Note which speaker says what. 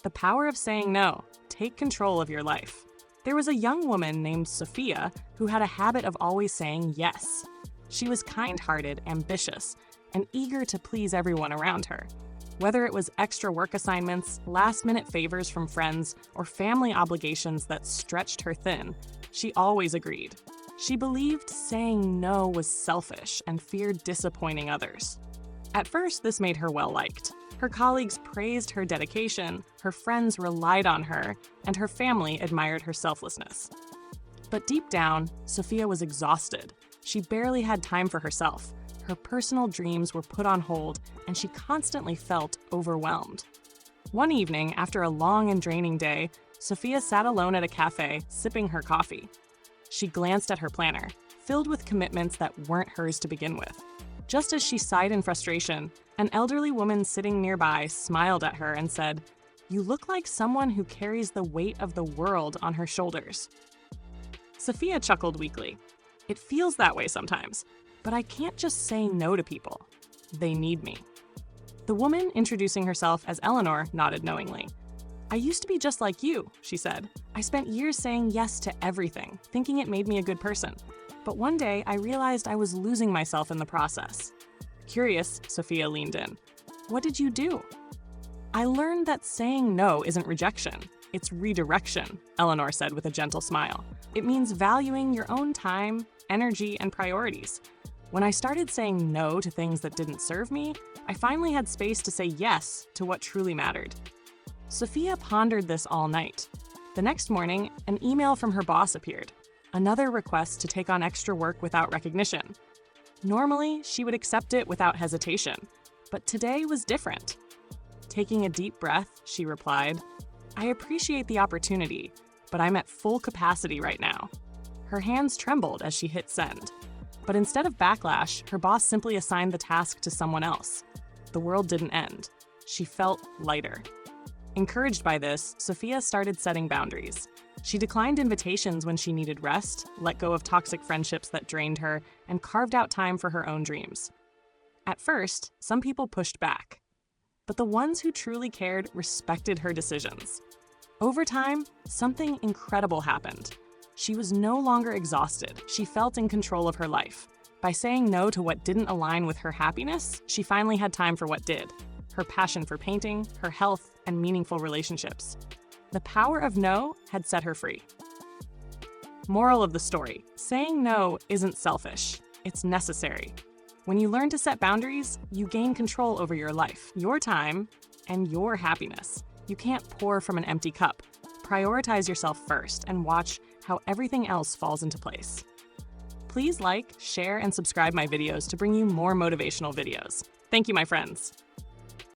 Speaker 1: The power of saying no. Take control of your life. There was a young woman named Sophia who had a habit of always saying yes. She was kind-hearted, ambitious, and eager to please everyone around her. Whether it was extra work assignments, last-minute favors from friends, or family obligations that stretched her thin, she always agreed. She believed saying no was selfish and feared disappointing others. At first, this made her well-liked. Her colleagues praised her dedication, her friends relied on her, and her family admired her selflessness. But deep down, Sophia was exhausted. She barely had time for herself. Her personal dreams were put on hold, and she constantly felt overwhelmed. One evening, after a long and draining day, Sophia sat alone at a cafe, sipping her coffee. She glanced at her planner, filled with commitments that weren't hers to begin with. Just as she sighed in frustration, an elderly woman sitting nearby smiled at her and said, "You look like someone who carries the weight of the world on her shoulders." Sophia chuckled weakly. It feels that way sometimes, but I can't just say no to people. They need me. The woman, introducing herself as Eleanor, nodded knowingly. "I used to be just like you," she said. "I spent years saying yes to everything, thinking it made me a good person. But one day, I realized I was losing myself in the process." Curious, Sophia leaned in. "What did you do?" "I learned that saying no isn't rejection. It's redirection," Eleanor said with a gentle smile. "It means valuing your own time, energy, and priorities. When I started saying no to things that didn't serve me, I finally had space to say yes to what truly mattered." Sophia pondered this all night. The next morning, an email from her boss appeared. Another request to take on extra work without recognition. Normally, she would accept it without hesitation, but today was different. Taking a deep breath, she replied, "I appreciate the opportunity, but I'm at full capacity right now." Her hands trembled as she hit send. But instead of backlash, her boss simply assigned the task to someone else. The world didn't end. She felt lighter. Encouraged by this, Sophia started setting boundaries. She declined invitations when she needed rest, let go of toxic friendships that drained her, and carved out time for her own dreams. At first, some people pushed back, but the ones who truly cared respected her decisions. Over time, something incredible happened. She was no longer exhausted. She felt in control of her life. By saying no to what didn't align with her happiness, she finally had time for what did: her passion for painting, her health, and meaningful relationships. The power of no had set her free. Moral of the story: saying no isn't selfish. It's necessary. When you learn to set boundaries, you gain control over your life, your time, and your happiness. You can't pour from an empty cup. Prioritize yourself first and watch how everything else falls into place. Please like, share, and subscribe my videos to bring you more motivational videos. Thank you, my friends.